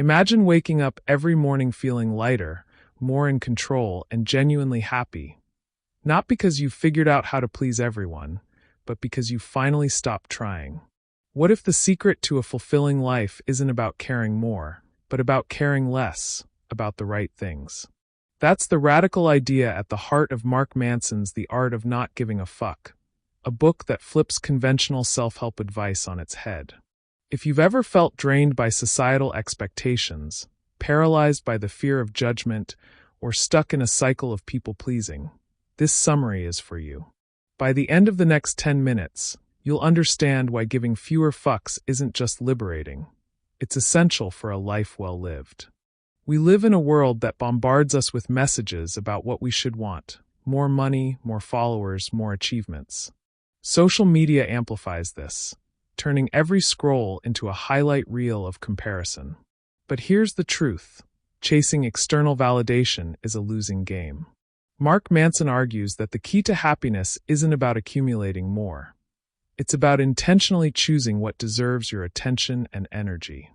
Imagine waking up every morning feeling lighter, more in control, and genuinely happy. Not because you've figured out how to please everyone, but because you finally stopped trying. What if the secret to a fulfilling life isn't about caring more, but about caring less, about the right things? That's the radical idea at the heart of Mark Manson's The Art of Not Giving a Fuck, a book that flips conventional self-help advice on its head. If you've ever felt drained by societal expectations, paralyzed by the fear of judgment, or stuck in a cycle of people-pleasing, this summary is for you. By the end of the next 10 minutes, you'll understand why giving fewer fucks isn't just liberating. It's essential for a life well lived. We live in a world that bombards us with messages about what we should want: more money, more followers, more achievements. Social media amplifies this, turning every scroll into a highlight reel of comparison. But here's the truth: chasing external validation is a losing game. Mark Manson argues that the key to happiness isn't about accumulating more. It's about intentionally choosing what deserves your attention and energy.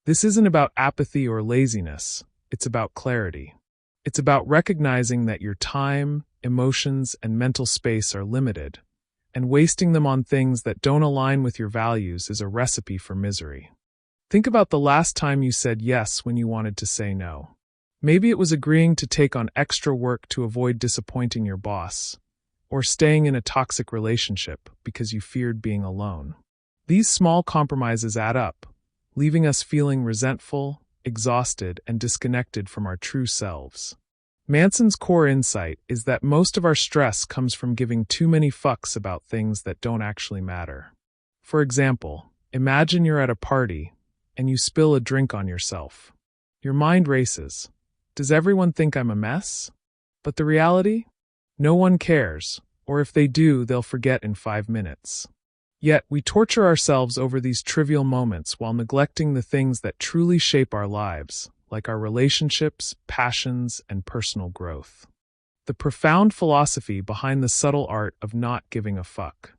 This isn't about apathy or laziness, it's about clarity. It's about recognizing that your time, emotions, and mental space are limited, and wasting them on things that don't align with your values is a recipe for misery. Think about the last time you said yes when you wanted to say no. Maybe it was agreeing to take on extra work to avoid disappointing your boss, or staying in a toxic relationship because you feared being alone. These small compromises add up, leaving us feeling resentful, exhausted, and disconnected from our true selves. Manson's core insight is that most of our stress comes from giving too many fucks about things that don't actually matter. For example, imagine you're at a party and you spill a drink on yourself. Your mind races. Does everyone think I'm a mess? But the reality? No one cares, or if they do, they'll forget in 5 minutes. Yet, we torture ourselves over these trivial moments while neglecting the things that truly shape our lives, like our relationships, passions, and personal growth. The profound philosophy behind the subtle art of not giving a fuck.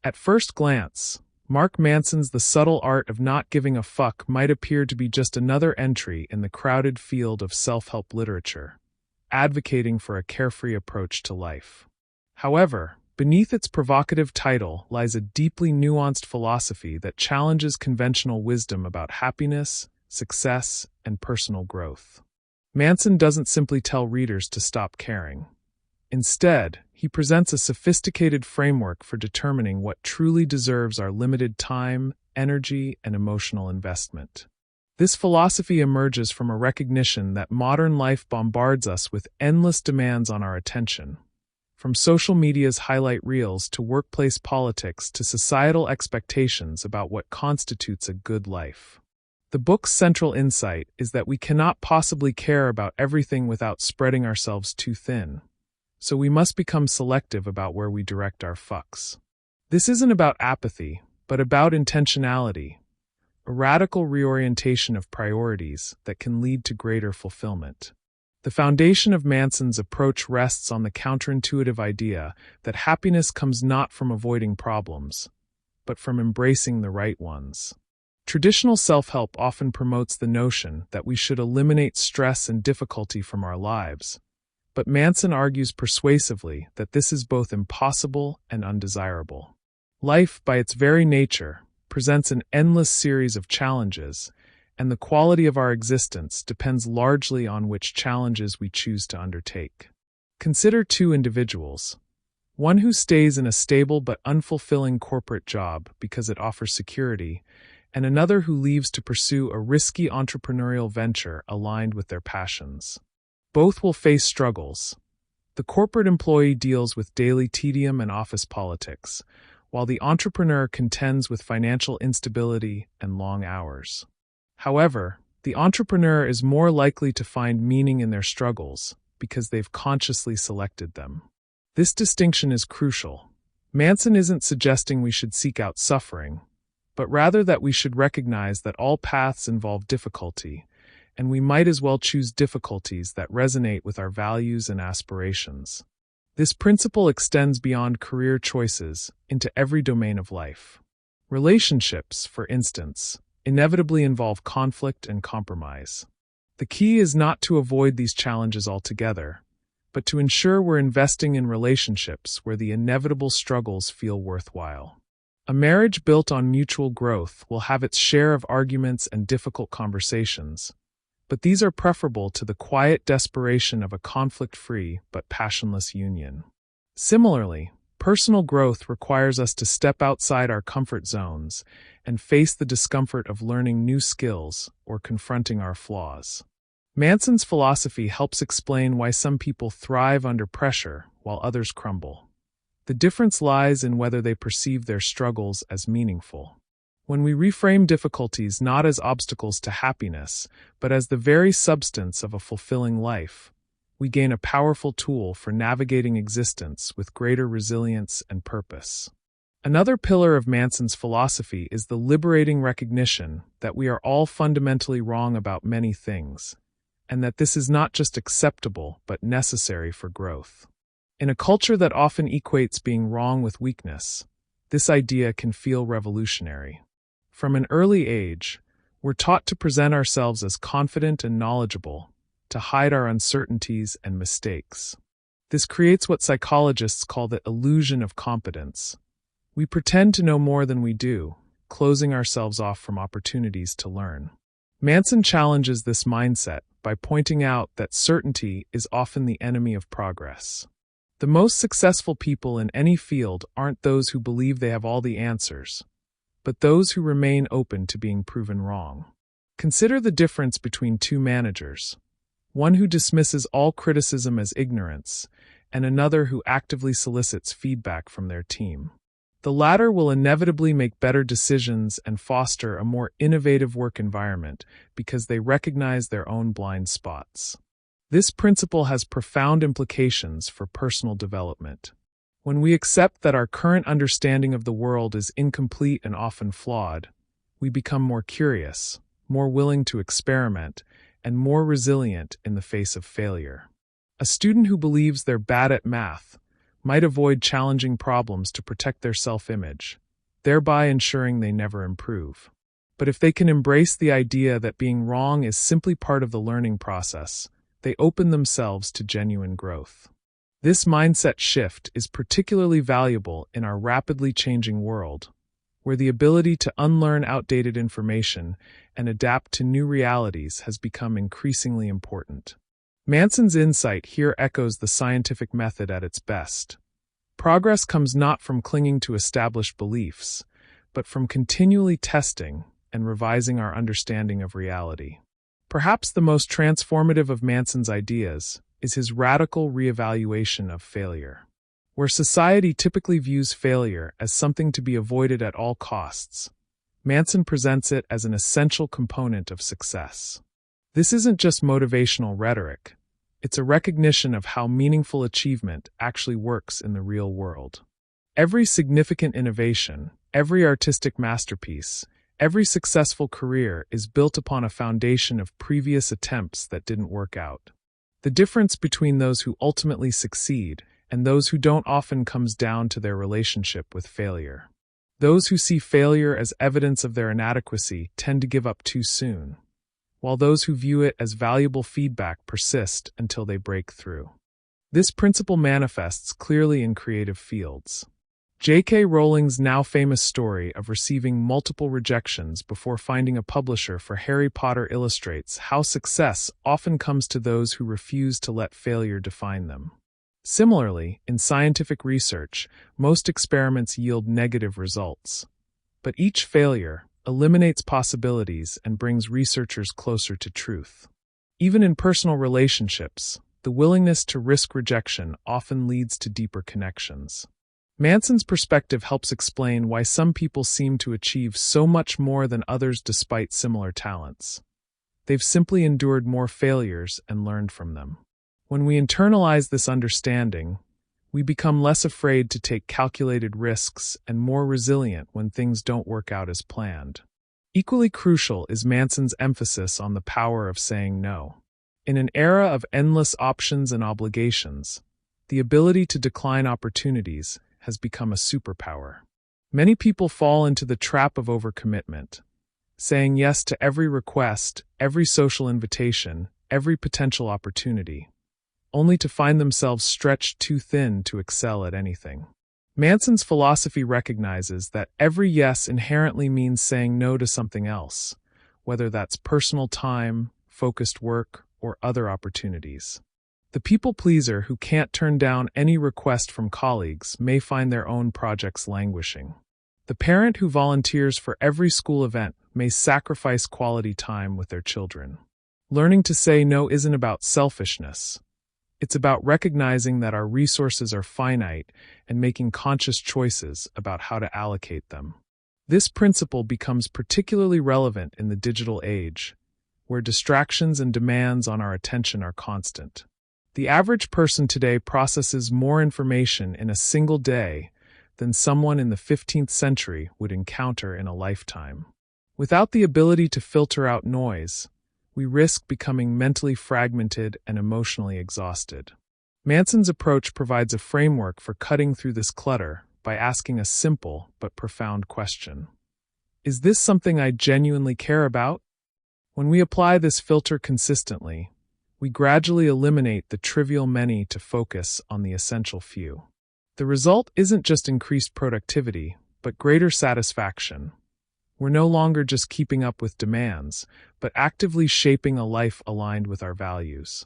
At first glance, Mark Manson's The Subtle Art of Not Giving a Fuck might appear to be just another entry in the crowded field of self-help literature, advocating for a carefree approach to life. However, beneath its provocative title lies a deeply nuanced philosophy that challenges conventional wisdom about happiness, success, and personal growth. Manson doesn't simply tell readers to stop caring. Instead, he presents a sophisticated framework for determining what truly deserves our limited time, energy, and emotional investment. This philosophy emerges from a recognition that modern life bombards us with endless demands on our attention. From social media's highlight reels to workplace politics to societal expectations about what constitutes a good life. The book's central insight is that we cannot possibly care about everything without spreading ourselves too thin. So we must become selective about where we direct our fucks. This isn't about apathy, but about intentionality, a radical reorientation of priorities that can lead to greater fulfillment. The foundation of Manson's approach rests on the counterintuitive idea that happiness comes not from avoiding problems, but from embracing the right ones. Traditional self-help often promotes the notion that we should eliminate stress and difficulty from our lives, but Manson argues persuasively that this is both impossible and undesirable. Life, by its very nature, presents an endless series of challenges, and the quality of our existence depends largely on which challenges we choose to undertake. Consider two individuals. One who stays in a stable but unfulfilling corporate job because it offers security, and another who leaves to pursue a risky entrepreneurial venture aligned with their passions. Both will face struggles. The corporate employee deals with daily tedium and office politics, while the entrepreneur contends with financial instability and long hours. However, the entrepreneur is more likely to find meaning in their struggles because they've consciously selected them. This distinction is crucial. Manson isn't suggesting we should seek out suffering, but rather that we should recognize that all paths involve difficulty, and we might as well choose difficulties that resonate with our values and aspirations. This principle extends beyond career choices into every domain of life. Relationships, for instance, inevitably involve conflict and compromise. The key is not to avoid these challenges altogether, but to ensure we're investing in relationships where the inevitable struggles feel worthwhile. A marriage built on mutual growth will have its share of arguments and difficult conversations, but these are preferable to the quiet desperation of a conflict-free but passionless union. Similarly, personal growth requires us to step outside our comfort zones and face the discomfort of learning new skills or confronting our flaws. Manson's philosophy helps explain why some people thrive under pressure while others crumble. The difference lies in whether they perceive their struggles as meaningful. When we reframe difficulties not as obstacles to happiness, but as the very substance of a fulfilling life, we gain a powerful tool for navigating existence with greater resilience and purpose. Another pillar of Manson's philosophy is the liberating recognition that we are all fundamentally wrong about many things, and that this is not just acceptable but necessary for growth. In a culture that often equates being wrong with weakness, this idea can feel revolutionary. From an early age, we're taught to present ourselves as confident and knowledgeable, to hide our uncertainties and mistakes. This creates what psychologists call the illusion of competence. We pretend to know more than we do, closing ourselves off from opportunities to learn. Manson challenges this mindset by pointing out that certainty is often the enemy of progress. The most successful people in any field aren't those who believe they have all the answers, but those who remain open to being proven wrong. Consider the difference between two managers, one who dismisses all criticism as ignorance, and another who actively solicits feedback from their team. The latter will inevitably make better decisions and foster a more innovative work environment because they recognize their own blind spots. This principle has profound implications for personal development. When we accept that our current understanding of the world is incomplete and often flawed, we become more curious, more willing to experiment, and more resilient in the face of failure. A student who believes they're bad at math might avoid challenging problems to protect their self-image, thereby ensuring they never improve. But if they can embrace the idea that being wrong is simply part of the learning process, they open themselves to genuine growth. This mindset shift is particularly valuable in our rapidly changing world, where the ability to unlearn outdated information and adapt to new realities has become increasingly important. Manson's insight here echoes the scientific method at its best. Progress comes not from clinging to established beliefs, but from continually testing and revising our understanding of reality. Perhaps the most transformative of Manson's ideas is his radical reevaluation of failure. Where society typically views failure as something to be avoided at all costs, Manson presents it as an essential component of success. This isn't just motivational rhetoric, it's a recognition of how meaningful achievement actually works in the real world. Every significant innovation, every artistic masterpiece, every successful career is built upon a foundation of previous attempts that didn't work out. The difference between those who ultimately succeed and those who don't often comes down to their relationship with failure. Those who see failure as evidence of their inadequacy tend to give up too soon, while those who view it as valuable feedback persist until they break through. This principle manifests clearly in creative fields. J.K. Rowling's now famous story of receiving multiple rejections before finding a publisher for Harry Potter illustrates how success often comes to those who refuse to let failure define them. Similarly, in scientific research, most experiments yield negative results. But each failure eliminates possibilities and brings researchers closer to truth. Even in personal relationships, the willingness to risk rejection often leads to deeper connections. Manson's perspective helps explain why some people seem to achieve so much more than others despite similar talents. They've simply endured more failures and learned from them. When we internalize this understanding, we become less afraid to take calculated risks and more resilient when things don't work out as planned. Equally crucial is Manson's emphasis on the power of saying no. In an era of endless options and obligations, the ability to decline opportunities has become a superpower. Many people fall into the trap of overcommitment, saying yes to every request, every social invitation, every potential opportunity, only to find themselves stretched too thin to excel at anything. Manson's philosophy recognizes that every yes inherently means saying no to something else, whether that's personal time, focused work, or other opportunities. The people pleaser who can't turn down any request from colleagues may find their own projects languishing. The parent who volunteers for every school event may sacrifice quality time with their children. Learning to say no isn't about selfishness. It's about recognizing that our resources are finite and making conscious choices about how to allocate them. This principle becomes particularly relevant in the digital age, where distractions and demands on our attention are constant. The average person today processes more information in a single day than someone in the 15th century would encounter in a lifetime. Without the ability to filter out noise, we risk becoming mentally fragmented and emotionally exhausted. Manson's approach provides a framework for cutting through this clutter by asking a simple but profound question. Is this something I genuinely care about? When we apply this filter consistently, we gradually eliminate the trivial many to focus on the essential few. The result isn't just increased productivity, but greater satisfaction. We're no longer just keeping up with demands, but actively shaping a life aligned with our values.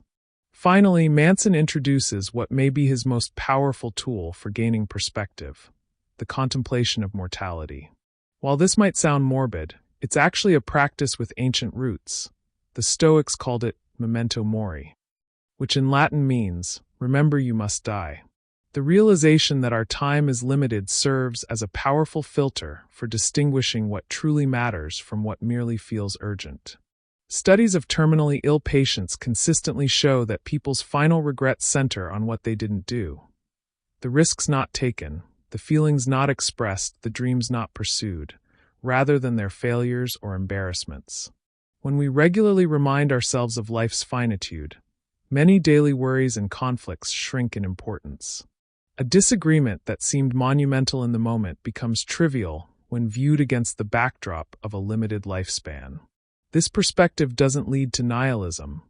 Finally, Manson introduces what may be his most powerful tool for gaining perspective: the contemplation of mortality. While this might sound morbid, it's actually a practice with ancient roots. The Stoics called it memento mori, which in Latin means, remember you must die. The realization that our time is limited serves as a powerful filter for distinguishing what truly matters from what merely feels urgent. Studies of terminally ill patients consistently show that people's final regrets center on what they didn't do. The risks not taken, the feelings not expressed, the dreams not pursued, rather than their failures or embarrassments. When we regularly remind ourselves of life's finitude, many daily worries and conflicts shrink in importance. A disagreement that seemed monumental in the moment becomes trivial when viewed against the backdrop of a limited lifespan. This perspective doesn't lead to nihilism,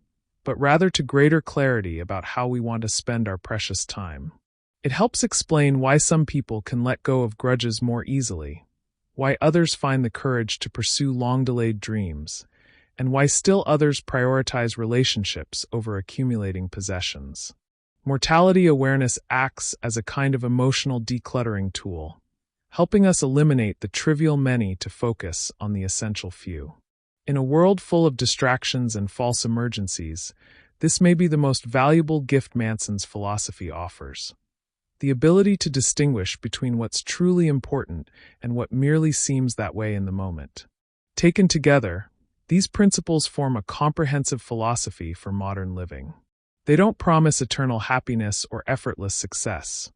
but rather to greater clarity about how we want to spend our precious time. It helps explain why some people can let go of grudges more easily, why others find the courage to pursue long-delayed dreams, and why still others prioritize relationships over accumulating possessions. Mortality awareness acts as a kind of emotional decluttering tool, helping us eliminate the trivial many to focus on the essential few. In a world full of distractions and false emergencies, this may be the most valuable gift Manson's philosophy offers: the ability to distinguish between what's truly important and what merely seems that way in the moment. Taken together, these principles form a comprehensive philosophy for modern living. They don't promise eternal happiness or effortless success.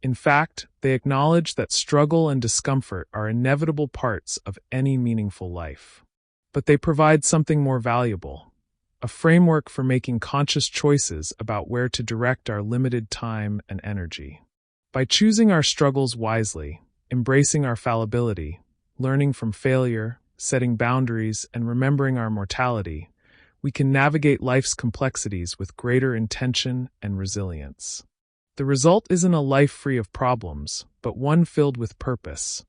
In fact, they acknowledge that struggle and discomfort are inevitable parts of any meaningful life. But they provide something more valuable: a framework for making conscious choices about where to direct our limited time and energy. By choosing our struggles wisely, embracing our fallibility, learning from failure, setting boundaries, and remembering our mortality, we can navigate life's complexities with greater intention and resilience. The result isn't a life free of problems, but one filled with purpose.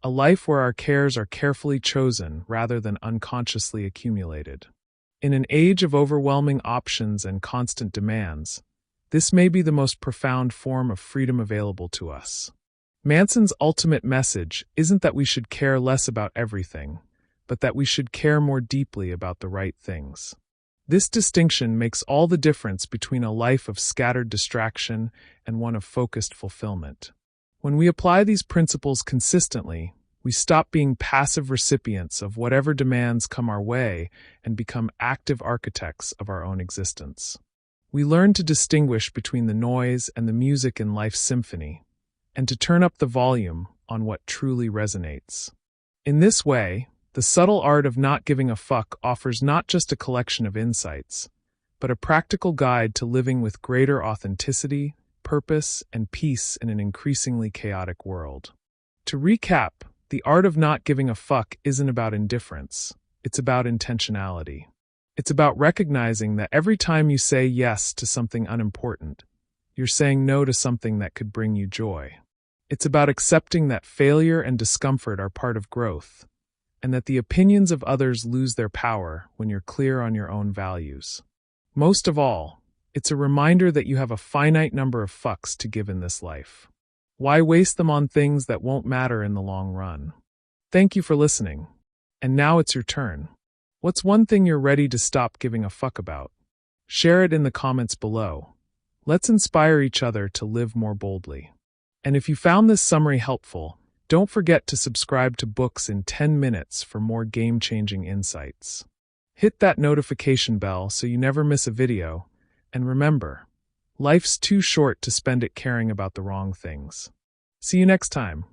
A life where our cares are carefully chosen rather than unconsciously accumulated. In an age of overwhelming options and constant demands, this may be the most profound form of freedom available to us. Manson's ultimate message isn't that we should care less about everything, but that we should care more deeply about the right things. This distinction makes all the difference between a life of scattered distraction and one of focused fulfillment. When we apply these principles consistently, we stop being passive recipients of whatever demands come our way and become active architects of our own existence. We learn to distinguish between the noise and the music in life's symphony, and to turn up the volume on what truly resonates. In this way, the subtle art of not giving a fuck offers not just a collection of insights, but a practical guide to living with greater authenticity, purpose, and peace in an increasingly chaotic world. To recap, The art of not giving a fuck isn't about indifference. It's about intentionality. It's about recognizing that every time you say yes to something unimportant, you're saying no to something that could bring you joy. It's about accepting that failure and discomfort are part of growth, and that the opinions of others lose their power when you're clear on your own values. Most of all, it's a reminder that you have a finite number of fucks to give in this life. Why waste them on things that won't matter in the long run? Thank you for listening. And now it's your turn. What's one thing you're ready to stop giving a fuck about? Share it in the comments below. Let's inspire each other to live more boldly. And if you found this summary helpful, don't forget to subscribe to Books in 10 Minutes for more game-changing insights. Hit that notification bell so you never miss a video, and remember, life's too short to spend it caring about the wrong things. See you next time.